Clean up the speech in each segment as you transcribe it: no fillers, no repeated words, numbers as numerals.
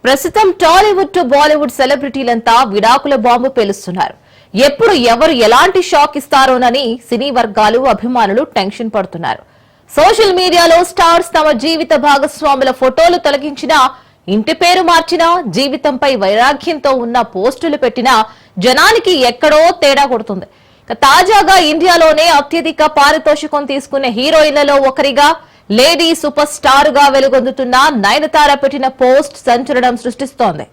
ప్రస్తుతం టాలీవుడ్ టు బాలీవుడ్ సెలబ్రిటీలంతా విడాకుల బాంబు పేలుస్తున్నారు. ఎప్పుడు ఎవరు ఎలాంటి షాక్ ఇస్తారోనని సినీ వర్గాలు అభిమానులు టెన్షన్ పడుతున్నారు. సోషల్ మీడియాలో స్టార్స్ తమ జీవిత భాగస్వాముల ఫోటోలు తొలగించినా, ఇంటి పేరు మార్చినా, జీవితంపై వైరాగ్యంతో ఉన్న పోస్టులు పెట్టినా జనానికి ఎక్కడో తేడా కొడుతుంది. తాజాగా ఇండియాలోనే అత్యధిక పారితోషికం తీసుకునే హీరోయిన్లలో ఒకరిగా లేడీ సూపర్ స్టార్ గా వెలుగొందుతున్న నయనతార పెట్టిన పోస్ట్ సంచలనం సృష్టిస్తోంది.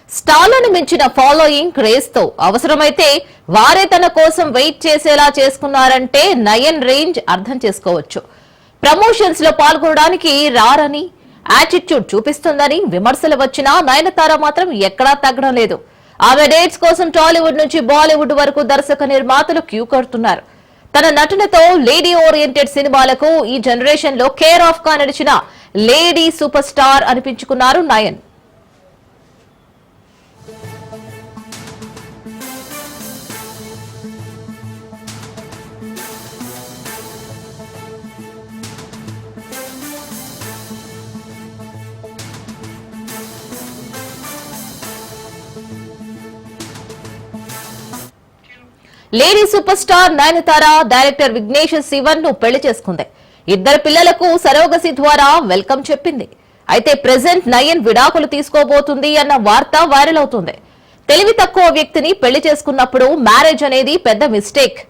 స్టార్లను మించిన ఫాలోయింగ్ క్రేజ్ తో అవసరమైతే వారే తన కోసం వెయిట్ చేసేలా చేసుకున్నారంటే నయన్ రేంజ్ అర్థం చేసుకోవచ్చు. ప్రమోషన్స్ లో పాల్గొనడానికి రారని, యాటిట్యూడ్ చూపిస్తుందని విమర్శలు వచ్చినా నయనతార మాత్రం ఎక్కడా తగ్గడం లేదు. ఆమె డేట్స్ కోసం టాలీవుడ్ నుంచి బాలీవుడ్ వరకు దర్శక నిర్మాతలు క్యూ కడుతున్నారు. తన నటనతో లేడీ ఓరియంటెడ్ సినిమాలకు ఈ జనరేషన్ లో కేర్ ఆఫ్ గా నడిచిన లేడీ సూపర్ స్టార్ అనిపించుకున్నారు Nayan. Lady super star Nayanthara director Vignesh Shivan ను పెళ్లి చేసుకుంది. ఇద్దరు పిల్లలకు సరోగసి ద్వారా వెల్కమ్ చెప్పింది. అయితే ప్రెజెంట్ నయన్ విడాకులు తీసుకోబోతుంది అన్న వార్త వైరల్ అవుతుంది. తెలివి తక్కువ వ్యక్తిని పెళ్లి చేసుకున్నప్పుడు మ్యారేజ్ అనేది పెద్ద మిస్టేక్.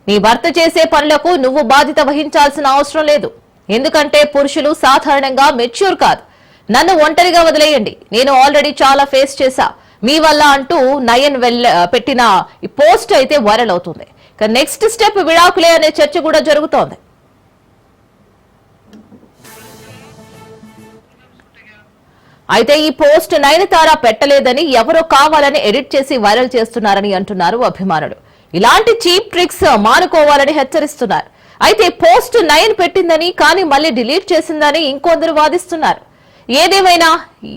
నీ భర్త చేసే పనులకు నువ్వు బాధ్యత వహించాల్సిన అవసరం లేదు. ఎందుకంటే పురుషులు సాధారణంగా మెచ్యూర్ కాదు. నన్ను ఒంటరిగా వదిలేయండి, నేను ఆల్రెడీ చాలా ఫేస్ చేశా మీ వల్ల అంటూ నయన్ పెట్టిన ఈ పోస్ట్ అయితే వైరల్ అవుతుంది. నెక్స్ట్ స్టెప్ విడాకులే అనే చర్చ కూడా జరుగుతోంది. అయితే ఈ పోస్ట్ నయనతార పెట్టలేదని ఎవరో కావాలని ఎడిట్ చేసి వైరల్ చేస్తున్నారని అంటున్నారు అభిమానులు. ఇలాంటి చీప్ ట్రిక్స్ మానుకోవాలని హెచ్చరిస్తున్నారు. అయితే పోస్ట్ నయన్ పెట్టిందని కానీ మళ్ళీ డిలీట్ చేసిందని ఇంకొందరు వాదిస్తున్నారు. ఏదేమైనా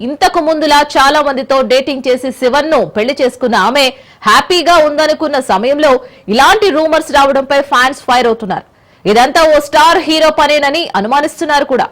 ఇంతకు ముందులా చాలా మందితో డేటింగ్ చేసి శివన్ ను పెళ్లి చేసుకున్న ఆమె హ్యాపీగా ఉందనుకున్న సమయంలో ఇలాంటి రూమర్స్ రావడంపై ఫ్యాన్స్ ఫైర్ అవుతున్నారు. ఇదంతా ఓ స్టార్ హీరో పనేనని అనుమానిస్తున్నారు కూడా.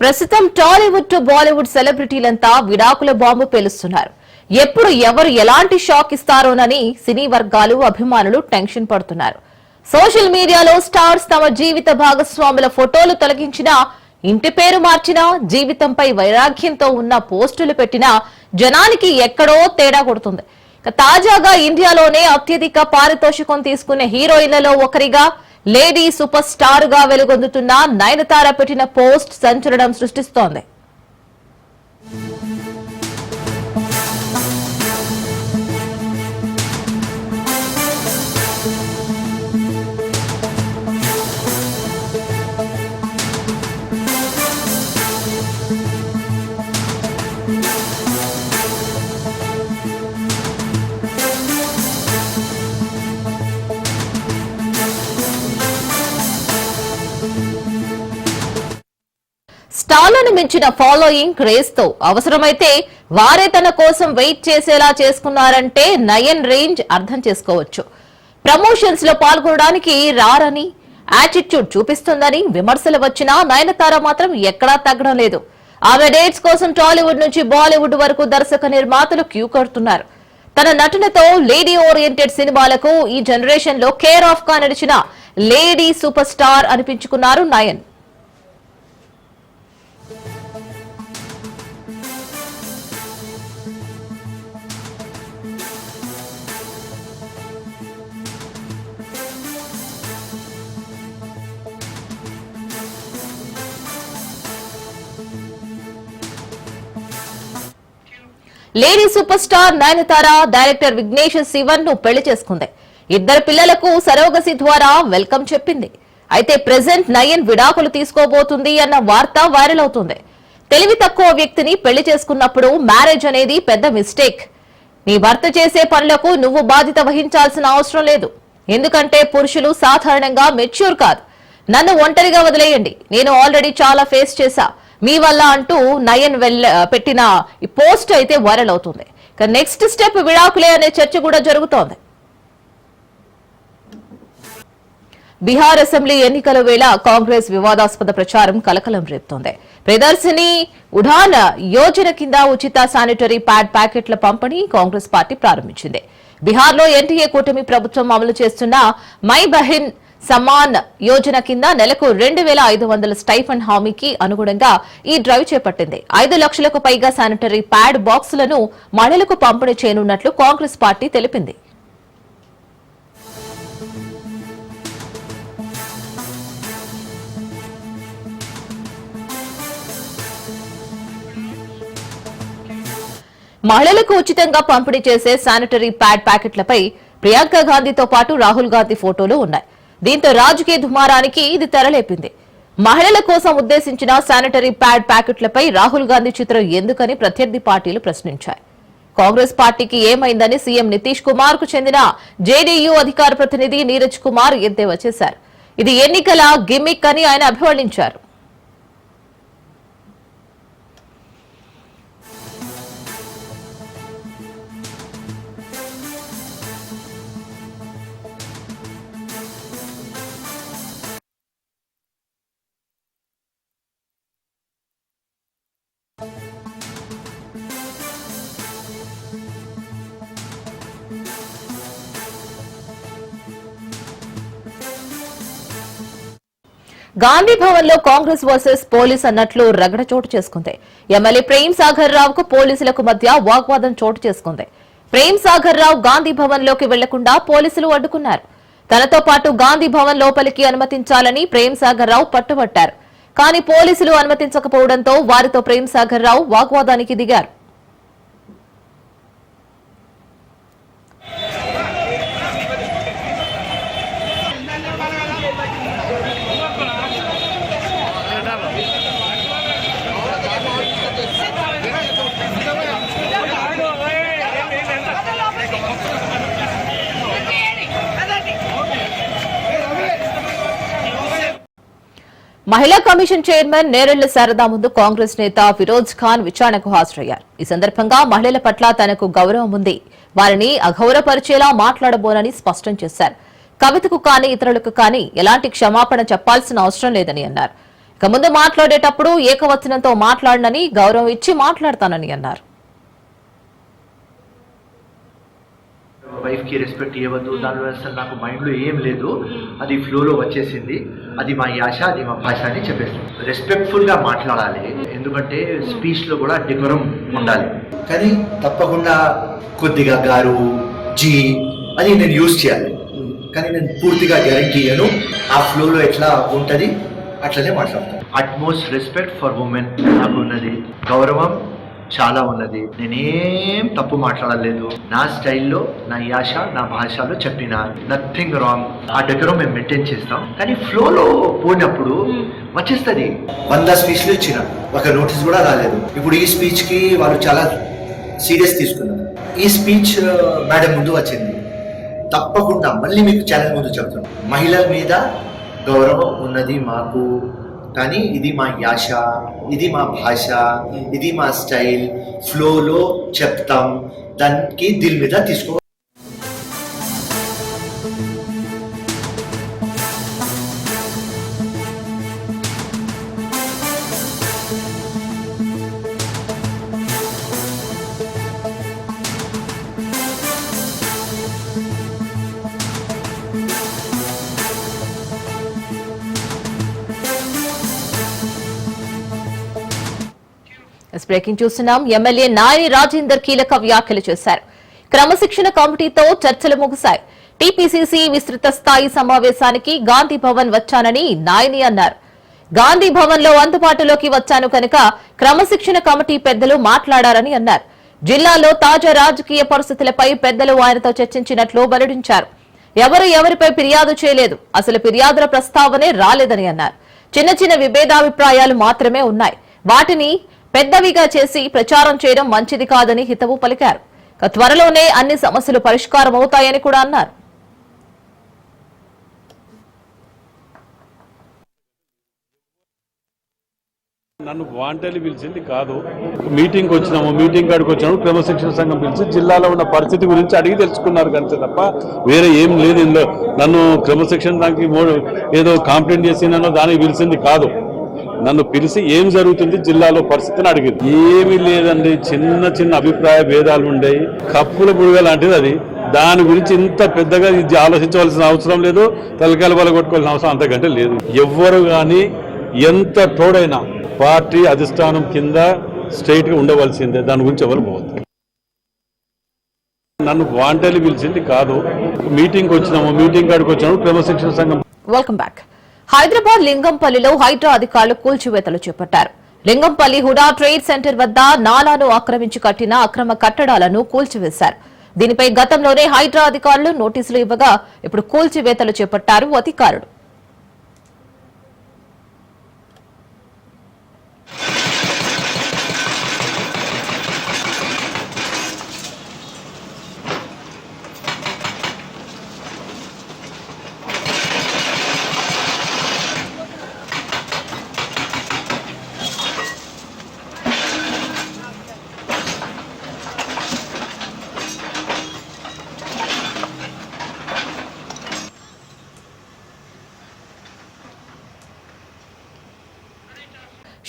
ప్రస్తుతం టాలీవుడ్ టు బాలీవుడ్ సెలబ్రిటీలంతా విడాకుల బాంబు పేలుస్తున్నారు. ఎప్పుడు ఎవరు ఎలాంటి షాక్ ఇస్తారోనని సినీ వర్గాలు అభిమానులు టెన్షన్ పడుతున్నారు. సోషల్ మీడియాలో స్టార్స్ తమ జీవిత భాగస్వాముల ఫోటోలు తొలగించినా, ఇంటి పేరు మార్చినా, జీవితంపై వైరాగ్యంతో ఉన్న పోస్టులు పెట్టినా జనానికి ఎక్కడో తేడా కొడుతుంది. తాజాగా ఇండియాలోనే అత్యధిక పారితోషికం తీసుకునే హీరోయిన్లలో ఒకరిగా లేడీ సూపర్ స్టార్ గా వెలుగొందుతున్న నయనతార పెట్టిన పోస్ట్ సంచలనం సృష్టిస్తోంది. స్టార్లను మించిన ఫాలోయింగ్ క్రేజ్ తో అవసరమైతే వారే తన కోసం వెయిట్ చేసేలా చేసుకున్నారంటే నయన్ రేంజ్ అర్థం చేసుకోవచ్చు. ప్రమోషన్స్ లో పాల్గొనడానికి రారని, యాటిట్యూడ్ చూపిస్తుందని విమర్శలు వచ్చినా నయనతార మాత్రం ఎక్కడా తగ్గడం లేదు. ఆమె డేట్స్ కోసం టాలీవుడ్ నుంచి బాలీవుడ్ వరకు దర్శక నిర్మాతలు క్యూ కడుతున్నారు. తన నటనతో లేడీ ఓరియంటెడ్ సినిమాలకు ఈ జనరేషన్ లో కేర్ ఆఫ్ గా నడిచిన లేడీ సూపర్ స్టార్ అనిపించుకున్నారు Nayan. Lady super star Nayanthara director Vignesh Shivan ను పెళ్లి చేసుకుంది. ఇద్దరు పిల్లలకు సరోగసి ద్వారా వెల్కమ్ చెప్పింది. అయితే ప్రెజెంట్ నయన్ విడాకులు తీసుకోబోతుంది అన్న వార్త వైరల్ అవుతుంది. తెలివి తక్కువ వ్యక్తిని పెళ్లి చేసుకున్నప్పుడు మ్యారేజ్ అనేది పెద్ద మిస్టేక్. నీ భర్త చేసే పనులకు నువ్వు బాధ్యత వహించాల్సిన అవసరం లేదు. ఎందుకంటే పురుషులు సాధారణంగా మెచ్యూర్ కాదు. నన్ను ఒంటరిగా వదిలేయండి, నేను ఆల్రెడీ చాలా ఫేస్ చేశా మీ వల్ల అంటూ నయన్ పెట్టిన ఈ పోస్ట్ అయితే వైరల్ అవుతుంది. నెక్స్ట్ స్టెప్ విడాకులే అనే చర్చ కూడా జరుగుతోంది. బీహార్ అసెంబ్లీ ఎన్నికల వేళ కాంగ్రెస్ వివాదాస్పద ప్రచారం కలకలం రేపుతోంది. ప్రదర్శిని ఉడాన్ యోజన కింద ఉచిత శానిటరీ ప్యాడ్ ప్యాకెట్ల పంపిణీ కాంగ్రెస్ పార్టీ ప్రారంభించింది. బీహార్లో ఎన్డీఏ కూటమి ప్రభుత్వం అమలు చేస్తున్న మై బహిన్ సమాన్ యోజన కింద నెలకు 2,500 స్టైఫండ్ హామీకి అనుగుణంగా ఈ డ్రైవ్ చేపట్టింది. 5 లక్షలకు పైగా శానిటరీ ప్యాడ్ బాక్సులను మహిళలకు పంపిణీ చేయనున్నట్లు కాంగ్రెస్ పార్టీ తెలిపింది. మహిళలకు ఉచితంగా పంపిణీ చేసే శానిటరీ ప్యాడ్ ప్యాకెట్లపై ప్రియాంక గాంధీతో పాటు రాహుల్ గాంధీ ఫోటోలు ఉన్నాయి. దీంతో రాజకీయ దుమారానికి ఇది తెరలేపింది. మహిళల కోసం ఉద్దేశించిన శానిటరీ ప్యాడ్ ప్యాకెట్లపై రాహుల్ గాంధీ చిత్రం ఎందుకని ప్రత్యర్థి పార్టీలు ప్రశ్నించాయి. కాంగ్రెస్ పార్టీకి ఏమైందని సీఎం నితీష్ కుమార్ కు చెందిన జేడీయూ అధికార ప్రతినిధి నీరజ్ కుమార్ ఎద్దేవా చేశారు. ఇది ఎన్నికల గిమ్మిక్ అని ఆయన అభివర్ణించారు. గాంధీ భవన్ లో కాంగ్రెస్ వర్సెస్ పోలీస్ అన్నట్లు రగడ చోటు చేసుకుంది. ఎమ్మెల్యే ప్రేమ్ సాగర్ రావుకు పోలీసులకు మధ్య వాగ్వాదం చోటు చేసుకుంది. ప్రేమ్ సాగర్ రావు గాంధీ భవన్ లోకి వెళ్లకుండా పోలీసులు అడ్డుకున్నారు. తనతో పాటు గాంధీ భవన్ లోపలికి అనుమతించాలని ప్రేమ్ సాగర్ రావు పట్టుబట్టారు. కానీ పోలీసులు అనుమతించకపోవడంతో వారితో ప్రేమ్ సాగర్ రావు వాగ్వాదానికి దిగారు. మహిళా కమిషన్ చైర్మన్ నేరెళ్ల శారదా ముందు కాంగ్రెస్ నేత ఫిరోజ్ ఖాన్ విచారణకు హాజరయ్యారు. ఈ సందర్భంగా మహిళల పట్ల తనకు గౌరవం ఉంది, వారిని అగౌరవపరిచేలా మాట్లాడబోనని స్పష్టం చేశారు. కవితకు కానీ ఇతరులకు కానీ ఎలాంటి క్షమాపణ చెప్పాల్సిన అవసరం లేదని అన్నారు. ఇక ముందు మాట్లాడేటప్పుడు ఏకవచనంతో మాట్లాడనని, గౌరవం ఇచ్చి మాట్లాడతానని అన్నారు. వైఫ్ కి రెస్పెక్ట్ ఇవ్వద్దు, దానివల్ల అసలు నాకు మైండ్లో ఏం లేదు, అది ఫ్లోలో వచ్చేసింది, అది మా యాష, అది మా భాష అని చెప్పేస్తాం. రెస్పెక్ట్ఫుల్గా మాట్లాడాలి, ఎందుకంటే స్పీచ్లో కూడా డెకోరం ఉండాలి. కానీ తప్పకుండా కొద్దిగా గారు జీ అది నేను యూజ్ చేయాలి. కానీ నేను పూర్తిగా గ్యారంటీ ఇయ్యను, ఆ ఫ్లోలో ఎట్లా ఉంటుంది అట్లనే మాట్లాడతాను. అట్మోస్ట్ రెస్పెక్ట్ ఫర్ ఉమెన్ నాకు ఉన్నది, గౌరవం చాలా ఉన్నది. నేనేం తప్పు మాట్లాడలేదు, నా స్టైల్లో, నా యాష, నా భాషలో చెప్పిన, నథింగ్ రాంగ్. ఆ దగ్గర మేము మెయింటైన్ చేస్తాం. కానీ ఫ్లోలో పోయినప్పుడు వచ్చేస్తుంది. 100 స్పీచ్లు ఇచ్చిన, ఒక నోటీస్ కూడా రాలేదు. ఇప్పుడు ఈ స్పీచ్ కి వాళ్ళు చాలా సీరియస్ తీసుకున్నారు. ఈ స్పీచ్ మేడం ముందు వచ్చింది, తప్పకుండా మళ్ళీ మీకు ఛానల్ ముందు చెప్తాను, మహిళల మీద గౌరవం ఉన్నది మాకు. కానీ ఇది మా యాష, ఇది మా భాష, ఇది మా స్టైల్, ఫ్లోలో చెప్తాం, దానికి దిల్ మీద తీసుకో. బ్రేకింగ్ చూస్తున్నాం. ఎమ్మెల్యే నాయని రాజేందర్ కీలక వ్యాఖ్యలు చేశారు. క్రమశిక్షణ కమిటీతో చర్చలు ముగిశాయి. టీపీసీసీ విస్తృత స్థాయి సమావేశానికి గాంధీ భవన్ వచ్చానని నాయని అన్నారు. గాంధీ భవన్ లో అందుబాటులోకి వచ్చాను కనుక క్రమశిక్షణ కమిటీ పెద్దలు మాట్లాడారని అన్నారు. జిల్లాలో తాజా రాజకీయ పరిస్థితులపై పెద్దలు ఆయనతో చర్చించినట్లు వెల్లడించారు. ఎవరిపై ఫిర్యాదు చేయలేదు, అసలు ఫిర్యాదుల ప్రస్తావనే రాలేదని అన్నారు. చిన్న చిన్న విభేదాభిప్రాయాలు మాత్రమే ఉన్నాయి, వాటిని పెద్దవిగా చేసి ప్రచారం చేయడం మంచిది కాదని హితవు పలికారు. త్వరలోనే అన్ని సమస్యలు పరిష్కారం అవుతాయని కూడా అన్నారు. నన్ను వాంటెల్లి పిలిచింది కాదు. మీటింగ్ వచ్చినాము, మీటింగ్ కాడికి వచ్చినాము, క్రమశిక్షణ సంఘం పిలిచి జిల్లాలో ఉన్న పరిస్థితి గురించి అడిగి తెలుసుకున్నారు కంటే తప్ప వేరే ఏం లేదు ఇందులో. నన్ను క్రమశిక్షణ దానికి ఏదో కాంప్లైంట్ చేసినానో దానికి పిలిచింది కాదు. నన్ను పిలిచి ఏం జరుగుతుంది జిల్లాలో పరిస్థితిని అడిగింది. ఏమీ లేదండి, చిన్న చిన్న అభిప్రాయ భేదాలు ఉండేవి, కప్పుల బుడుగ లాంటిది అది. దాని గురించి ఇంత పెద్దగా ఇది ఆలోచించవలసిన అవసరం లేదు, తలకాయల బల కొట్టుకోవాల్సిన అవసరం అంతకంటే లేదు. ఎవ్వరు కానీ ఎంత తోడైనా పార్టీ అధిష్టానం కింద స్ట్రైట్ గా ఉండవలసిందే, దాని గురించి ఎవరు పోవద్దు. నన్ను వాంటెల్లి పిలిచింది కాదు. మీటింగ్ వచ్చినాము, మీటింగ్ కాడికి వచ్చినాము, క్రమశిక్షణ సంఘం. Welcome back. హైదరాబాద్ లింగంపల్లిలో హైడ్రా అధికారులు కూల్చివేతలు చేపట్టారు. లింగంపల్లి హుడా ట్రేడ్ సెంటర్ వద్ద నాలాను ఆక్రమించి కట్టిన అక్రమ కట్టడాలను కూల్చివేశారు. దీనిపై గతంలోనే హైడ్రా అధికారులు నోటీసులు ఇవ్వగా ఇప్పుడు కూల్చివేతలు చేపట్టారు అధికారులు.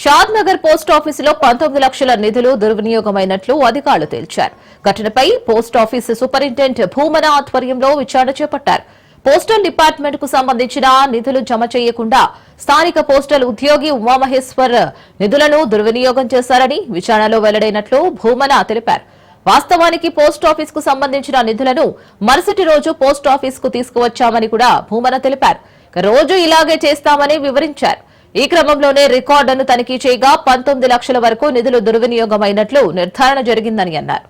షాద్ నగర్ పోస్టాఫీసులో 19 లక్షల నిధులు దుర్వినియోగమైనట్లు అధికారులు తేల్చారు. ఘటనపై పోస్టాఫీసు సూపరింటెండెంట్ భూమన ఆధ్వర్యంలో విచారణ చేపట్టారు. పోస్టల్ డిపార్ట్మెంట్ కు సంబంధించిన నిధులు జమ చేయకుండా స్థానిక పోస్టల్ ఉద్యోగి ఉమామహేశ్వర్ నిధులను దుర్వినియోగం చేశారని విచారణలో వెల్లడైనట్లు భూమన తెలిపారు. వాస్తవానికి పోస్టాఫీస్ కు సంబంధించిన నిధులను మరుసటి రోజు పోస్టాఫీస్ కు తీసుకువచ్చామని కూడా భూమన తెలిపారు. రోజు ఇలాగే చేస్తామని వివరించారు. ఈ క్రమంలోనే రికార్డును తనిఖీ చేయగా 19 లక్షల వరకు నిధులు దుర్వినియోగమైనట్లు నిర్ధారణ జరిగిందని అన్నారు.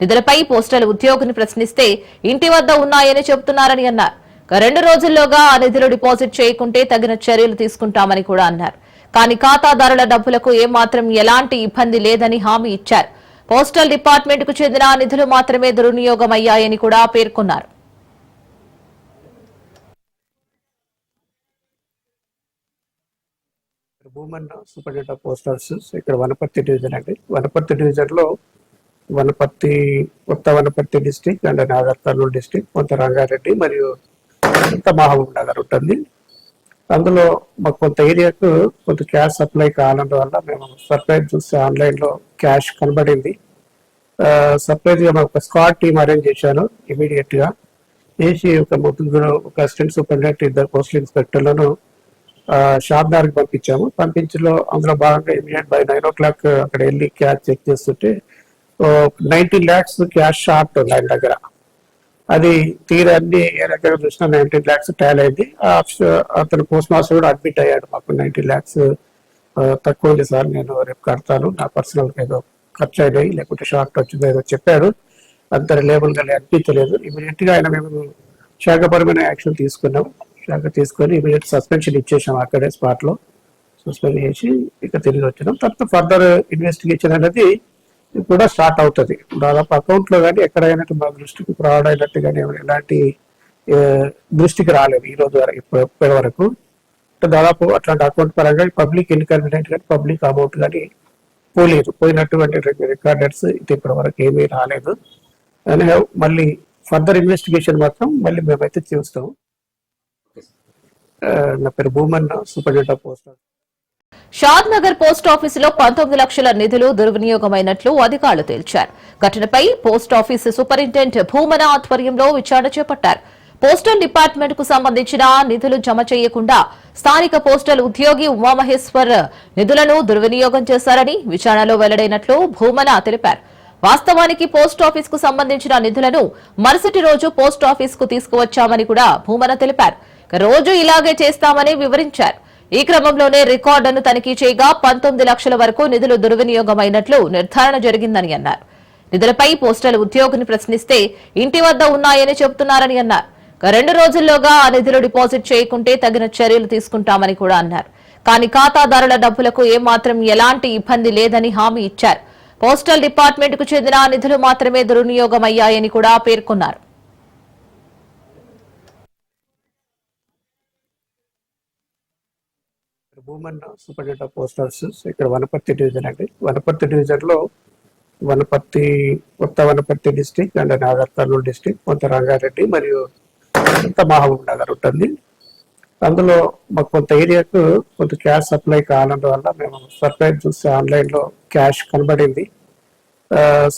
నిధులపై పోస్టల్ ఉద్యోగిని ప్రశ్నిస్తే ఇంటి వద్ద ఉన్నాయని చెబుతున్నారని అన్నారు. 2 రోజుల్లోగా ఆ నిధులు డిపాజిట్ చేయకుంటే తగిన చర్యలు తీసుకుంటామని కూడా అన్నారు. కానీ ఖాతాదారుల డబ్బులకు ఏమాత్రం ఎలాంటి ఇబ్బంది లేదని హామీ ఇచ్చారు. పోస్టల్ డిపార్ట్మెంట్ కు చెందిన నిధులు మాత్రమే దుర్వినియోగమయ్యాయని కూడా పేర్కొన్నారు. Bhuman superintendent of post offices ఇక్కడ వనపర్తి డివిజన్ అండి. వనపర్తి డివిజన్ లో కొత్త Wanaparthy district and Nagar Kurnool district, కొంత రంగారెడ్డి మరియు కొంత మహబూబ్ నగర్ ఉంటుంది. అందులో మాకు కొంత ఏరియాకు కొంత క్యాష్ సప్లై కావాలందువల్ల మేము సర్ప్రైజ్ చూస్తే ఆన్లైన్ లో క్యాష్ కనబడింది. సర్ప్రైజ్ గా మాకు ఒక స్క్వాడ్ టీమ్ అరేంజ్ చేశాను. ఇమీడియట్ గా చేసి ఒక అసిస్టెంట్ సూపరింటెండెంట్, 2 పోస్టల్ ఇన్స్పెక్టర్లను షాద్నగర్ పంపించాము. పంపించలో అందులో భాగంగా ఇమీడియట్ బై 9 o'clock అక్కడ వెళ్ళి క్యాష్ చెక్ చేస్తుంటే 19 lakhs క్యాష్ షార్ట్ ఆయన దగ్గర. అది తీరా అన్ని ఏ దగ్గర చూసినా 19 lakhs టాల్ అయింది. అతను పోస్ట్ మాస్టర్ కూడా అడ్మిట్ అయ్యాడు. మాకు 19 lakhs తక్కువ ఉంది సార్, నేను రేపు కడతాను, నా పర్సనల్ ఏదో ఖర్చు అయినాయి లేకుంటే షార్ట్ వచ్చిందో ఏదో చెప్పాడు. అంత రిలయబుల్ గా అనిపించలేదు. ఇమీడియట్ గా ఆయన మేము శాఖపరమైన యాక్షన్ తీసుకున్నాం. తీసుకొని ఇమీడియట్ సస్పెన్షన్ ఇచ్చేసాం. అక్కడే స్పాట్ లో సస్పెండ్ చేసి ఇక తిరిగి వచ్చినాం. తర్వాత ఫర్దర్ ఇన్వెస్టిగేషన్ అనేది కూడా స్టార్ట్ అవుతుంది. దాదాపు అకౌంట్ లో కానీ ఎక్కడైనా మా దృష్టికి ఫ్రాడ్ అయినట్టు కానీ ఎలాంటి దృష్టికి రాలేదు ఈ రోజు ఇప్పటి వరకు. దాదాపు అట్లాంటి అకౌంట్ పరంగా పబ్లిక్ ఇన్కన్వీనియంట్ కానీ పబ్లిక్ అమౌంట్ కానీ పోయినటువంటి రికార్డర్స్ ఇప్పటి వరకు ఏమీ రాలేదు. మళ్ళీ ఫర్దర్ ఇన్వెస్టిగేషన్ మాత్రం మళ్ళీ మేమైతే చేస్తాము. నా పేరు Bhuman, superintendent of post. Shad Nagar post ఆఫీసులో 19 లక్షల నిధులు దుర్వినియోగమైనట్లు అధికారులు తేల్చారు. ఘటనపై పోస్ట్ ఆఫీసు సూపరింటెండెంట్ భూమన ఆధ్వర్యంలో విచారణ చేపట్టారు. పోస్టల్ డిపార్ట్మెంట్ కు సంబంధించిన నిధులు జమ చేయకుండా స్థానిక పోస్టల్ ఉద్యోగి ఉమామహేశ్వర్ నిధులను దుర్వినియోగం చేశారని విచారణలో వెల్లడైనట్లు భూమన తెలిపారు. వాస్తవానికి పోస్ట్ ఆఫీస్ కు సంబంధించిన నిధులను మరుసటి రోజు పోస్ట్ ఆఫీస్ కు తీసుకువచ్చామని కూడా భూమన తెలిపారు. రోజు ఇలాగే చేస్తామని వివరించారు. ఈ క్రమంలోనే రికార్డును తనిఖీ చేయగా 19 లక్షల వరకు నిధులు దుర్వినియోగమైనట్లు నిర్ధారణ జరిగిందని అన్నారు. నిధులపై పోస్టల్ ఉద్యోగిని ప్రశ్నిస్తే ఇంటి వద్ద ఉన్నాయని చెబుతున్నారని అన్నారు. 2 రోజుల్లోగా ఆ నిధులు డిపాజిట్ చేయకుంటే తగిన చర్యలు తీసుకుంటామని కూడా అన్నారు. కానీ ఖాతాదారుల డబ్బులకు ఏమాత్రం ఎలాంటి ఇబ్బంది లేదని హామీ ఇచ్చారు. పోస్టల్ డిపార్ట్మెంట్ కు చెందిన నిధులు మాత్రమే దుర్వినియోగమయ్యాయని కూడా పేర్కొన్నారు. Bhuman superintendent of post offices ఇక్కడ వనపర్తి డివిజన్ అండి. వనపర్తి డివిజన్ లో కొత్త Wanaparthy district and Nagar Kurnool district, కొంత రంగారెడ్డి మరియు కొంత మహబూబ్ నగర్ ఉంటుంది. అందులో మాకు కొంత ఏరియాకు కొంత క్యాష్ సప్లై కావాలందువల్ల మేము సర్ప్రైజ్ చూస్తే ఆన్లైన్ లో క్యాష్ కనబడింది.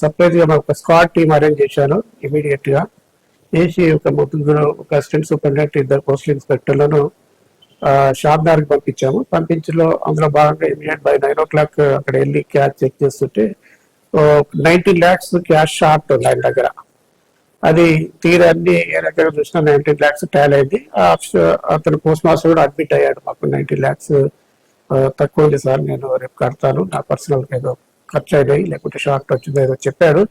సర్ప్రైజ్ గా మాకు ఒక స్క్వాడ్ టీమ్ అరేంజ్ చేశాను. ఇమీడియట్ గా చేసి ఒక అసిస్టెంట్ సూపరింటెండెంట్, 2 పోస్టల్ ఇన్స్పెక్టర్లను షాద్నగర్కి పంపించలో అందులో భాగంగా ఇమీడియట్ బై 9 o'clock అక్కడ వెళ్ళి క్యాష్ చెక్ చేస్తుంటే 19 lakhs క్యాష్ షార్ట్ ఉంది ఆయన దగ్గర. అది తీరా అన్ని ఏ రకంగా చూసినా 19 lakhs టాల్ అయింది. అతను పోస్ట్ మాస్టర్ కూడా అడ్మిట్ అయ్యాడు. మాకు 19 lakhs తక్కువ ఉంది సార్, నేను రేపు కడతాను, నా పర్సనల్ ఏదో ఖర్చు అయినాయి లేకుంటే షార్ట్ వచ్చిందో ఏదో చెప్పాడు.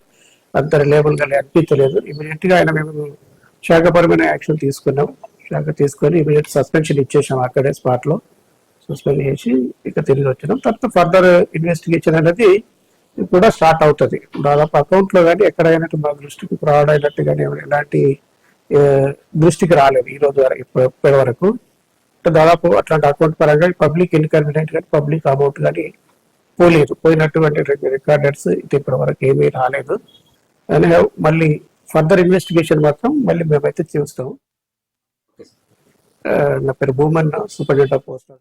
అంత రిలయబుల్ గా అనిపించలేదు. ఇమీడియట్ గా ఆయన మేము శాఖపరమైన యాక్షన్ తీసుకొని ఇమీడియట్ సస్పెన్షన్ ఇచ్చేసాం. అక్కడే స్పాట్ లో సస్పెండ్ చేసి ఇక తిరిగి వచ్చినాం. తర్వాత ఫర్దర్ ఇన్వెస్టిగేషన్ అనేది కూడా స్టార్ట్ అవుతుంది. దాదాపు అకౌంట్ లో కానీ ఎక్కడైనా మా దృష్టికి ఫ్రాడ్ అయినట్టు కానీ ఎలాంటి దృష్టికి రాలేదు ఈ రోజు వరకు, ఇప్పటి వరకు. దాదాపు అట్లాంటి అకౌంట్ పరంగా పబ్లిక్ ఇన్కన్వీనియంట్ కానీ పబ్లిక్ అమౌంట్ కానీ పోయినటువంటి రికార్డర్స్ ఇప్పటి వరకు ఏమీ రాలేదు. మళ్ళీ ఫర్దర్ ఇన్వెస్టిగేషన్ మాత్రం మళ్ళీ మేమైతే చూస్తాం. నా పేరు Bhuman, superintendent of post.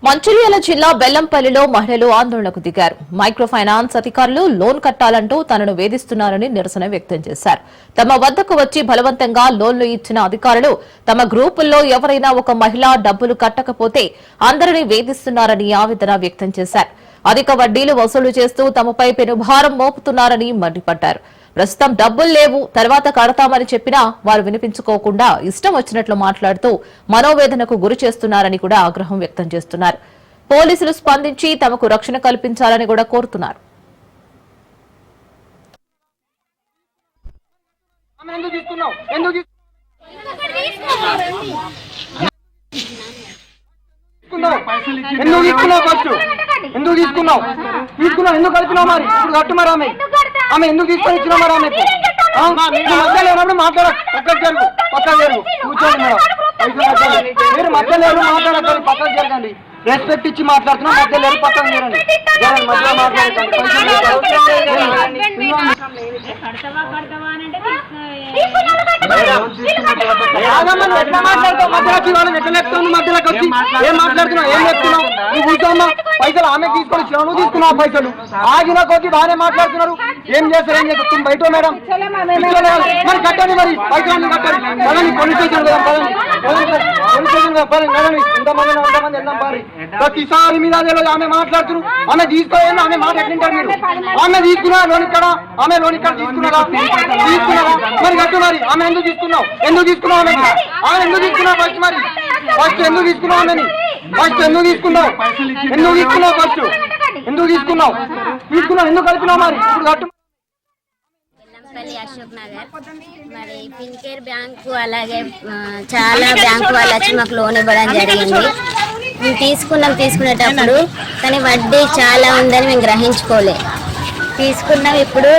Mancherial జిల్లా బెల్లంపల్లిలో మహిళలు ఆందోళనకు దిగారు. మైక్రో ఫైనాన్స్ అధికారులు లోన్ కట్టాలంటూ తనను వేధిస్తున్నారని నిరసన వ్యక్తం చేశారు. తమ వద్దకు వచ్చి బలవంతంగా లోన్లు ఇచ్చిన అధికారులు తమ గ్రూపుల్లో ఎవరైనా ఒక మహిళ డబ్బులు కట్టకపోతే అందరినీ వేధిస్తున్నారని ఆవేదన వ్యక్తం చేశారు. అధిక వడ్డీలు వసూలు చేస్తూ తమపై పెనుభారం మోపుతున్నారని మండిపడ్డారు. ప్రస్తుతం డబ్బులు లేవు, తర్వాత కడతామని చెప్పినా వారు వినిపించుకోకుండా ఇష్టం వచ్చినట్లు మాట్లాడుతూ మనోవేదనకు గురి చేస్తున్నారని కూడా ఆగ్రహం వ్యక్తం చేస్తున్నారు. పోలీసులు స్పందించి తమకు రక్షణ కల్పించాలని కూడా కోరుతున్నారు. ఎందుకు తీసుకున్నావు ఎందుకు కలిపినావు? మరి ఇప్పుడు కట్టు మరి ఆమె ఎందుకు తీసుకొని ఇచ్చినావు? మరి మధ్య లేనప్పుడు మాట్లాడ పక్కకు జరుగు కూర్చోండి మేడం. మీరు మధ్య లేరు మాట్లాడతారు, పక్కకు జరగండి. రెస్పెక్ట్ ఇచ్చి మాట్లాడుతున్నా, మధ్య లేరు పక్కకు జరగండి. మధ్యలో మాట్లాడకండి. ఎట్లా మాట్లాడతావు? మధ్యలోకి వాళ్ళని ఎట్లా లేపుతావు? మధ్యలోకి వచ్చి ఏం మాట్లాడుతున్నావు? ఏం చెప్తున్నావు? నువ్వు కూర్చోమ్మా. పైసలు ఆమె తీసుకొని ఇచ్చినావు, నువ్వు తీసుకున్నావు పైసలు. ఆగిన కొద్ది బాగానే మాట్లాడుతున్నారు. ఏం చేస్తారు? బయట మేడం మరి కట్టండి, మరి పైసలు కట్టండి. పదండి పోలీస్ స్టేషన్ కదా, పోలీస్ స్టేషన్ కదా, పదండి. ఎంతమంది వెళ్దాం పారి. ప్రతిసారి మీద ఆమె మాట్లాడుతున్నారు. ఆమె తీసుకోవాలి, ఆమె మాట ఎట్లుంటారు మీరు? ఆమె తీసుకున్నా లోన్ ఇక్కడ, ఆమె లోన్ ఇక్కడ తీసుకున్నారా? మరి కట్టు. మరి ఆమె ఎందుకు తీసుకున్నావు? ఆమె ఎందుకు తీసుకున్నావు? ఫస్ట్ ఎందుకు తీసుకున్నావు? ఆమెని ఫస్ట్ ఎందుకు తీసుకున్నావు? ఎందుకు కలిపినావు? మరి ఇప్పుడు కట్టు. అశోక్ నగర్ మరి ఫిన్కేర్ బ్యాంకు అలాగే చాలా బ్యాంకు వాళ్ళు వచ్చి మాకు లోన్ ఇవ్వడం జరిగింది. మేము తీసుకునేటప్పుడు కానీ వడ్డీ చాలా ఉందని మేము గ్రహించుకోలే. తీసుకున్నాం, ఇప్పుడు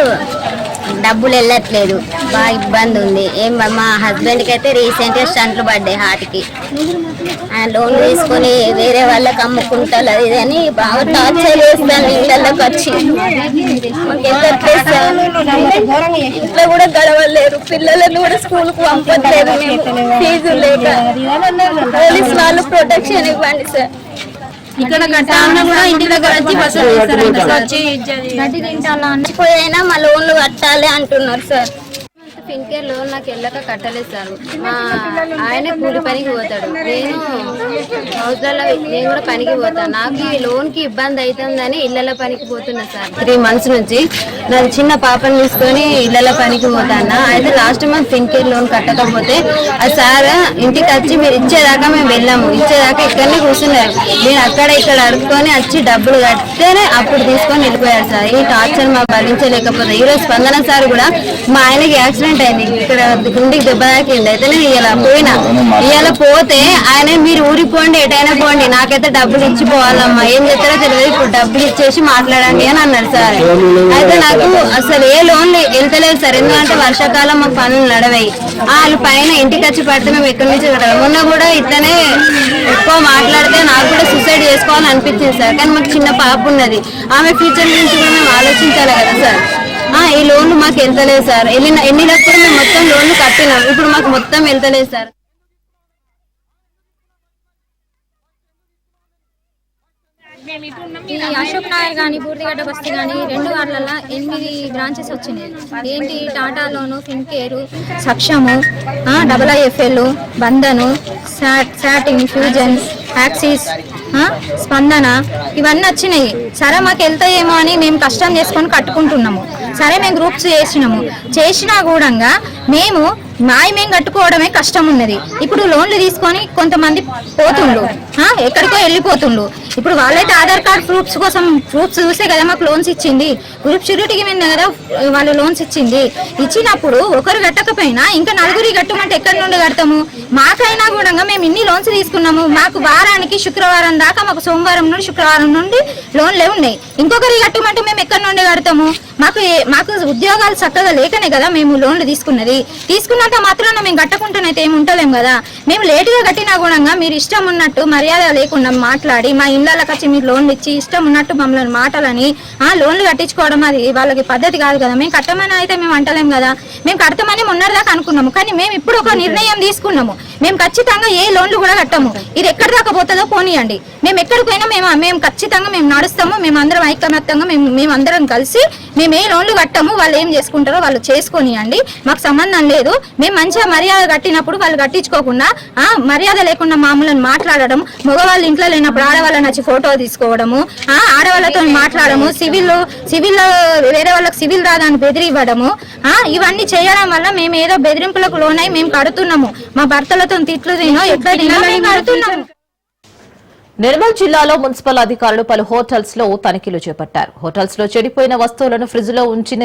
డబ్బులు వెళ్ళట్లేదు, బాగా ఇబ్బంది ఉంది. మా హస్బెండ్కి అయితే రీసెంట్గా స్టంట్లు పడ్డాయి హార్ట్కి. లోన్ తీసుకొని వేరే వాళ్ళకి అమ్ముకుంటారు అది అని బాగా టార్చర్ చేస్తాను. ఇళ్ళకి వచ్చి ఇంట్లో కూడా గడవలేరు, పిల్లలను కూడా స్కూల్కి పంపట్లేదు, ఫీజు లేక. పోలీస్ వాళ్ళు ప్రొటెక్షన్ ఇవ్వండి సార్. ఇక్కడ ఇంటి దగ్గర మర్చిపోయినా మా లోన్లు కట్టాలి అంటున్నారు సార్. ఫిన్కేర్ లోన్ నాకు వెళ్ళక కట్టలేదు సార్. మా ఆయన కూలి పనికి పోతాడు, నేను హౌస్లలో నేను కూడా పనికి పోతాను. నాకు ఈ లోన్కి ఇబ్బంది అవుతుందని ఇళ్లలో పనికి పోతున్నా సార్. 3 months నుంచి నేను చిన్న పాపని తీసుకొని ఇళ్లలో పనికి పోతాను. అయితే లాస్ట్ మంత్ ఫిన్కేర్ లోన్ కట్టకపోతే ఆ సార్ ఇంటికి వచ్చి మీరు ఇచ్చేదాకా మేము వెళ్ళాము, ఇచ్చేదాకా ఇక్కడనే కూర్చున్నారు. నేను అక్కడ ఇక్కడ అడుక్కొని వచ్చి డబ్బులు కడితేనే అప్పుడు తీసుకొని వెళ్ళిపోయారు సార్. ఈ టార్చర్ మాకు భరించలేకపోతే ఈరోజు స్పందన సార్ కూడా మా ఆయనకి యాక్సిడెంట్ అయింది, ఇక్కడ గుండెకి దెబ్బ తాకింది. అయితే నేను ఇవాళ పోతే ఆయన మీరు ఊరికి పోండి ఎటైనా పోండి నాకైతే డబ్బులు ఇచ్చిపోవాలమ్మా, ఏం చెప్తారో తెలియదు, ఇప్పుడు డబ్బులు ఇచ్చేసి మాట్లాడండి అని అన్నారు సార్. అయితే నాకు అసలు ఏ లోన్ వెళ్తలేదు సార్, ఎందుకంటే వర్షాకాలం మాకు పనులు నడవాయి. వాళ్ళు పైన ఇంటికి వచ్చి పడితే మేము ఎక్కడి నుంచి కట్టాలి. మొన్న కూడా ఇట్లనే ఎక్కువ మాట్లాడితే నాకు కూడా సూసైడ్ చేసుకోవాలని అనిపించింది సార్. కానీ మాకు చిన్న పాప ఉన్నది, ఆమె ఫ్యూచర్ గురించి కూడా మేము ఆలోచించాలి కదా సార్. ఈ లోన్లు మాకు వెళ్తలేదు సార్. ఎన్ని లక్షలు మేము మొత్తం లోన్లు కట్టినాం, ఇప్పుడు మాకు మొత్తం వెళ్తలేదు సార్. ఈ అశోక్ నగర్ కానీ బూర్దిగడ్డ బస్తీ కానీ 2 వార్డులలో 8 బ్రాంచెస్ వచ్చినాయి. ఏంటి టాటాలోను, ఫిన్కేరు, సక్షము, IIFL, బంధను, సాటిన్, ఫ్యూజన్, యాక్సిస్, స్పందన ఇవన్నీ వచ్చినాయి. సరే మాకు వెళ్తాయేమో అని మేము కష్టం చేసుకొని కట్టుకుంటున్నాము. సరే మేము గ్రూప్స్ చేసినా కూడా మేము మేము కట్టుకోవడమే కష్టం ఉన్నది. ఇప్పుడు లోన్లు తీసుకొని కొంతమంది పోతుండ్రు, ఎక్కడికో వెళ్ళిపోతుండ్రు. ఇప్పుడు వాళ్ళైతే ఆధార్ కార్డ్ ప్రూఫ్స్ చూసే కదా మాకు లోన్స్ ఇచ్చింది. గ్రూప్ షూరిటీకి మీద కదా వాళ్ళు లోన్స్ ఇచ్చినప్పుడు ఒకరు కట్టకపోయినా ఇంకా 4 కట్టమంటే ఎక్కడి నుండి కడతాము? మాకైనా కూడా మేము ఇన్ని లోన్స్ తీసుకున్నాము. మాకు వారానికి శుక్రవారం దాకా మాకు సోమవారం నుండి శుక్రవారం నుండి లోన్లే ఉన్నాయి. ఇంకొకరి కట్టమంటే మేము ఎక్కడి నుండి కడతాము? మాకు ఉద్యోగాలు చక్కగా లేకనే కదా మేము లోన్లు తీసుకున్నంత మాత్రాన మేము కట్టకుండానైతే ఏమి ఉంటలేము కదా. మేము లేటుగా కట్టినా కూడా మీరు ఇష్టం ఉన్నట్టు మర్యాద లేకుండా మాట్లాడి మా ఇళ్ళకి వచ్చి మీరు లోన్లు ఇచ్చి ఇష్టం ఉన్నట్టు మమ్మల్ని మాటలని లోన్లు కట్టించుకోవడం అది వాళ్ళకి పద్ధతి కాదు కదా. మేము కట్టమని అయితే మేము అంటలేము కదా. మేము కడతామని మొన్నటిదాకా అనుకున్నాము, కానీ మేము ఇప్పుడు ఒక నిర్ణయం తీసుకున్నాము. మేము ఖచ్చితంగా ఏ లోన్లు కూడా కట్టము. ఇది ఎక్కడి దాకా పోతుందో పోనీయండి. మేము ఎక్కడికైనా మేము ఖచ్చితంగా మేము నడుస్తాము. మేమందరం ఐకమత్యంగా మేమందరం కలిసి మేము ఏ లోన్లు కట్టము. వాళ్ళు ఏం చేసుకుంటారో వాళ్ళు చేసుకొనియండి, మాకు సంబంధం లేదు. మేము మంచిగా మర్యాద కట్టినప్పుడు వాళ్ళు కట్టించుకోకుండా మర్యాద లేకుండా మామూలను మాట్లాడడం, మగవాళ్ళు ఇంట్లో లేనప్పుడు ఆడవాళ్ళని వచ్చి ఫోటో తీసుకోవడము, ఆడవాళ్ళతో మాట్లాడము, సివిల్లో వేరే వాళ్ళకి సివిల్ రాదని బెదిరివ్వడము, ఇవన్నీ చేయడం వల్ల మేము ఏదో బెదిరింపులకు లోనై మేము కడుతున్నాము. మా భర్తలతో తిట్లు తినో ఎట్లా తినో మేము కడుతున్నాము. నిర్మల్ జిల్లాలో మున్సిపల్ అధికారులు పలు హోటల్స్ లో తనిఖీలు చేపట్టారు. హోటల్స్ లో చెడిపోయిన వస్తువులను ఫ్రిడ్జ్ లో ఉంచిన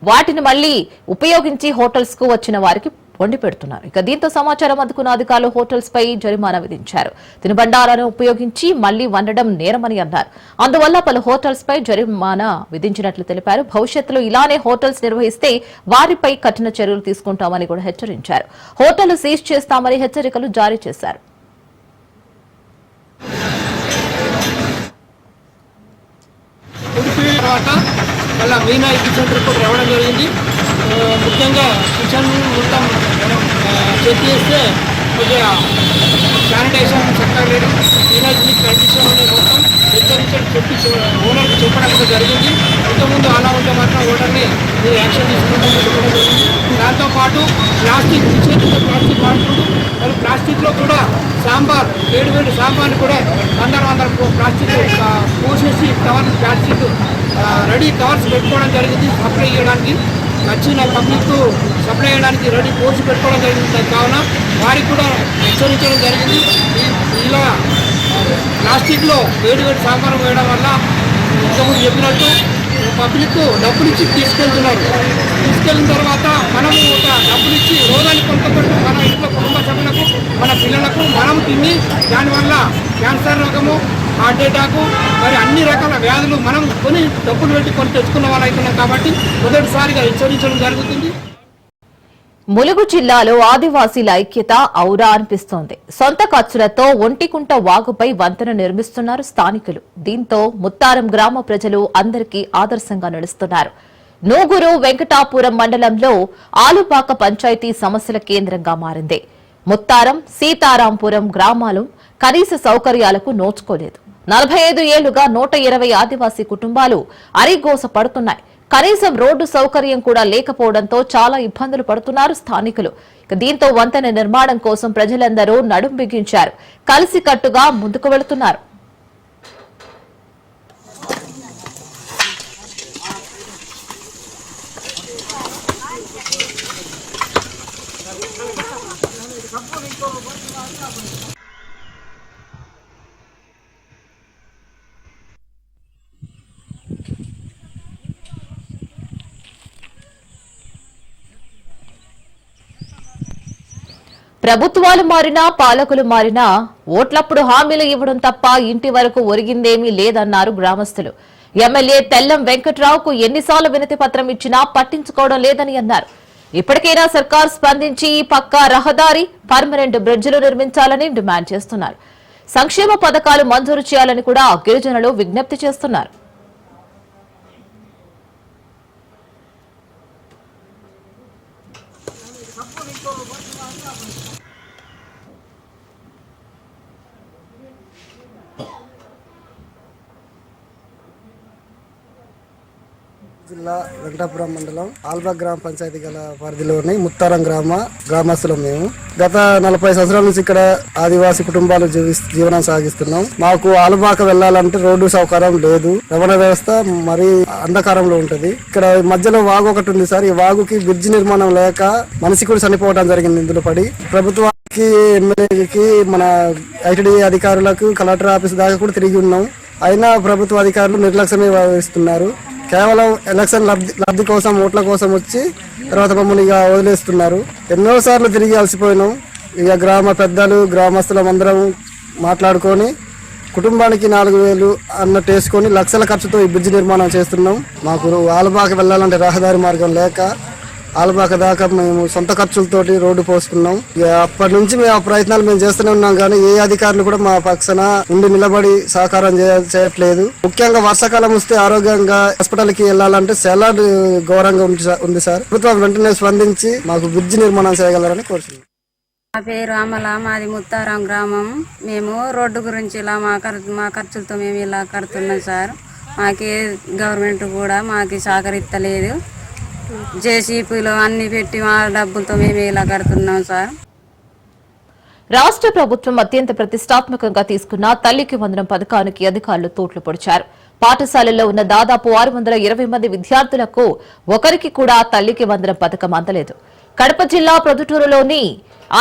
వాటిని మళ్లీ ఉపయోగించి హోటల్స్ కు వచ్చిన వారికి వండి పెడుతున్నారు. ఇక దీంతో సమాచారం అందుకున్న అధికారులు హోటల్స్ పై జరిమానా విధించారు. తినుబండారాలను ఉపయోగించి మళ్లీ వండడం నేరమని అన్నారు. అందువల్ల పలు హోటల్స్ పై జరిమానా విధించినట్లు తెలిపారు. భవిష్యత్తులో ఇలానే హోటల్స్ నిర్వహిస్తే వారిపై కఠిన చర్యలు తీసుకుంటామని కూడా హెచ్చరించారు. హోటల్ సీజ్ చేస్తామని హెచ్చరికలు జారీ చేశారు. తర్వాత మళ్ళీ మీనా కిచెన్ రిపోర్ట్ రావడం జరిగింది. ముఖ్యంగా కిచెన్ మొత్తం చెక్ చేస్తే కొద్దిగా శానిటైజేషన్ చక్కగా లేదు, హైజీనిక్ కండిషన్ అనేది మొత్తం హెచ్చరించి ఓనర్కి చెప్పడం కూడా జరిగింది. ఇంతకుముందు అలా ఉంటే మాత్రం ఓనర్ని యాక్షన్ తీసుకుంటామని చెప్పడం జరిగింది. దాంతోపాటు ప్లాస్టిక్ చేతితో ప్లాస్టిక్ వాడుతుంది. వాళ్ళు ప్లాస్టిక్లో కూడా సాంబార్ వేడి సాంబార్ని కూడా 100 ప్లాస్టిక్ పోసేసి కవర్స్ ప్లాస్టిక్ రెడీ కవర్స్ పెట్టుకోవడం జరిగింది. సప్లై చేయడానికి వచ్చిన పబ్లిక్ సప్లై చేయడానికి రెడీ పోసి పెట్టుకోవడం జరిగింది. కావున వారికి కూడా హెచ్చరించడం జరిగింది. ఇలా ప్లాస్టిక్లో వేడి సాంబార్ వేయడం వల్ల ఇంతకుముందు చెప్పినట్టు పబ్లిక్ డబ్బులు ఇచ్చి తీసుకెళ్ళిన తర్వాత మనము ఒక డబ్బులు ఇచ్చి రోగాన్ని కొంతపట్టు మన ఇంట్లో కుటుంబ సభ్యులకు మన పిల్లలకు మనం తిని దానివల్ల క్యాన్సర్ రోగము, హార్ట్ అటాక్ మరి అన్ని రకాల వ్యాధులు మనం కొని డబ్బులు పెట్టి తెచ్చుకున్న వాళ్ళు అవుతున్నాం. కాబట్టి మొదటిసారిగా హెచ్చరించడం జరుగుతుంది. ములుగు జిల్లాలో ఆదివాసీల ఐక్యత ఔరా అనిపిస్తోంది. సొంత ఖర్చులతో ఒంటికుంట వాగుపై వంతెన నిర్మిస్తున్నారు స్థానికులు. దీంతో ముత్తారం గ్రామ ప్రజలు అందరికీ ఆదర్శంగా నిలుస్తున్నారు. నూగురు వెంకటాపురం మండలంలో ఆలుపాక పంచాయతీ సమస్యల కేంద్రంగా మారింది. ముత్తారం, సీతారాంపురం గ్రామాలు కనీస సౌకర్యాలకు నోచుకోలేదు. 45 ఏళ్లుగా 120 ఆదివాసీ కుటుంబాలు అరిగోస పడుతున్నాయి. కనీసం రోడ్డు సౌకర్యం కూడా లేకపోవడంతో చాలా ఇబ్బందులు పడుతున్నారు స్థానికులు. దీంతో వంతెన నిర్మాణం కోసం ప్రజలందరూ నడుం బిగించారు. కలిసికట్టుగా ముందుకు వెళుతున్నారు. ప్రభుత్వాలు మారినా పాలకులు మారినా ఓట్లప్పుడు హామీలు ఇవ్వడం తప్ప ఇంటి వరకు ఒరిగిందేమీ లేదన్నారు గ్రామస్తులు. ఎమ్మెల్యే తెల్లం వెంకట్రావుకు ఎన్నిసార్లు వినతి పత్రం ఇచ్చినా పట్టించుకోవడం లేదని అన్నారు. ఇప్పటికైనా సర్కార్ స్పందించి పక్కా రహదారి, పర్మనెంట్ బ్రిడ్జిలు నిర్మించాలని డిమాండ్ చేస్తున్నారు. సంక్షేమ పథకాలు మంజూరు చేయాలని కూడా గిరిజనులు విజ్ఞప్తి చేస్తున్నారు. జిల్లా వెంకటాపురం మండలం ఆల్బాగ్ గ్రామ పంచాయతీ గల పరిధిలోని ముత్తారం గ్రామస్తులం. మేము గత 40 సంవత్సరాల నుంచి ఇక్కడ ఆదివాసీ కుటుంబాలు జీవనం సాగిస్తున్నాం. మాకు ఆల్బాక వెళ్లాలంటే రోడ్డు సౌకర్యం లేదు, రవాణా వ్యవస్థ మరీ అంధకారంలో ఉంటది. ఇక్కడ మధ్యలో వాగు ఒకటి ఉంది సార్. ఈ వాగుకి బ్రిడ్జి నిర్మాణం లేక మనిషి కూడా చనిపోవడం జరిగింది ఇందులో పడి. ప్రభుత్వానికి, ఎమ్మెల్యేకి, మన ఐటీడీ అధికారులకు, కలెక్టర్ ఆఫీస్ దాకా కూడా తిరిగి ఉన్నాం. అయినా ప్రభుత్వ అధికారులు నిర్లక్ష్యమే వహిస్తున్నారు. కేవలం ఎలక్షన్ లబ్ధి కోసం, ఓట్ల కోసం వచ్చి తర్వాత మమ్మల్ని ఇక వదిలేస్తున్నారు. ఎన్నోసార్లు తిరిగి అలసిపోయినాం. ఇక గ్రామ పెద్దలు, గ్రామస్తులం అందరం మాట్లాడుకొని కుటుంబానికి 4,000 అన్నట్టు వేసుకొని లక్షల ఖర్చుతో ఈ బ్రిడ్జ్ నిర్మాణం చేస్తున్నాం. మాకు ఆలబాక వెళ్ళాలంటే రహదారి మార్గం లేక ఆలబాక దాకా మేము సొంత ఖర్చులతోటి రోడ్డు పోస్తున్నాం. ఇక అప్పటి నుంచి మేము ప్రయత్నాలు మేము చేస్తూనే ఉన్నాం, కానీ ఏ అధికారులు కూడా మా పక్షాన ఉండి నిలబడి సహకారం చేయట్లేదు. ముఖ్యంగా వర్షాకాలం వస్తే ఆరోగ్యంగా హాస్పిటల్కి వెళ్ళాలంటే చాలా ఘోరంగా ఉంది సార్. ప్రభుత్వం వెంటనే స్పందించి మాకు బ్రిడ్జ్ నిర్మాణం చేయగలరని కోరుతున్నాం. నా పేరు అమల, మాది ముత్తారం గ్రామం. మేము రోడ్డు గురించి ఇలా మా ఖర్చులతో మేము ఇలా కడుతున్నాం సార్. మాకే గవర్నమెంట్ కూడా మాకు సహకరిస్తలేదు. జేసీపీలో అన్ని పెట్టి మా డబ్బులతో మేము ఇలా కడుతున్నాం సార్. రాష్ట్ర ప్రభుత్వం అత్యంత ప్రతిష్టాత్మకంగా తీసుకున్న తల్లికి వందనం పథకానికి అధికారులు తూట్లు పొడిచారు. పాఠశాలల్లో ఉన్న దాదాపు 620 మంది విద్యార్థులకు ఒకరికి కూడా తల్లికి వందనం పథకం అందలేదు. కడప జిల్లా ప్రొద్దుటూరులోని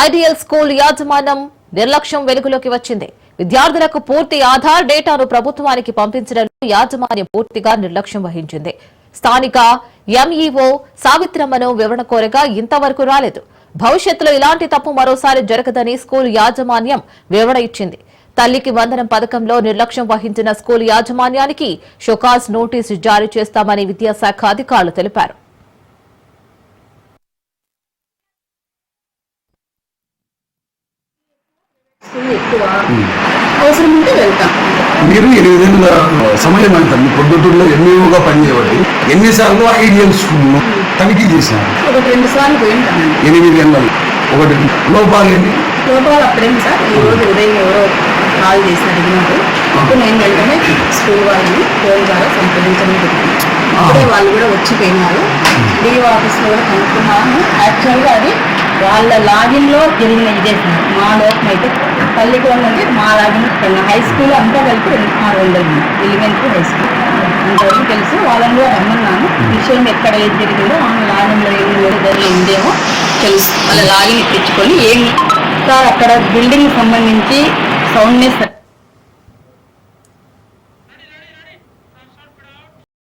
ఐడియల్ స్కూల్ యాజమాన్యం నిర్లక్ష్యం వెలుగులోకి వచ్చింది. విద్యార్థులకు పూర్తి ఆధార్ డేటాను ప్రభుత్వానికి పంపించడంలో యాజమాన్యం పూర్తిగా నిర్లక్ష్యం వహించింది. స్థానిక ఎంఈఓ సావిత్రమ్మను వివరణ కోరగా ఇంతవరకు రాలేదు. భవిష్యత్తులో ఇలాంటి తప్పు మరోసారి జరగదని స్కూల్ యాజమాన్యం వివరణ ఇచ్చింది. తల్లికి వందనం పథకంలో నిర్లక్ష్యం వహించిన స్కూల్ యాజమాన్యానికి షోకాజ్ నోటీసు జారీ చేస్తామని విద్యాశాఖ అధికారులు తెలిపారు. మీరు 8 ఏళ్ళ సమయం అంటారు. మీ పొద్దుటూరులో ఎంఈఓగా పనిచేయబట్టి ఎన్నిసార్లు ఐడియల్ స్కూల్ తనిఖీ చేశారు? 2 సార్లు పోయింటాను. 8 ఏళ్ళలో ఒకటి లోపాలు అప్పుడేమి సార్, ఈ రోజు ఉదయం ఎవరో కాల్ చేసి అడిగినప్పుడు అప్పుడు నేను వెంటనే స్కూల్ వాళ్ళని ఫోన్ ద్వారా సంప్రదించడం జరిగింది. అప్పుడే వాళ్ళు కూడా వచ్చిపోయినారు. డిఓ ఆఫీస్లో కూడా కనుక్కున్నాము. యాక్చువల్గా అది వాళ్ళ లాగిన్లో జరిగిన ఇదే సార్. మా లోపం అయితే తల్లికి అంటే మా లాగిన్ హై స్కూల్ అంతా కలిపి 600 ఎలిమెంటరీ హై స్కూల్ అంతవరకు తెలుసు. వాళ్ళని కూడా రమ్మన్నాను. విషయం ఎక్కడ ఏది జరిగిందో ఆమె లాగిన్లో ఏమి జరిగి ఉందేమో తెలుసు. వాళ్ళ లాగిన్ ఇప్పించుకొని ఏమి సార్ అక్కడ బిల్డింగ్ సంబంధించి సౌండ్నెస్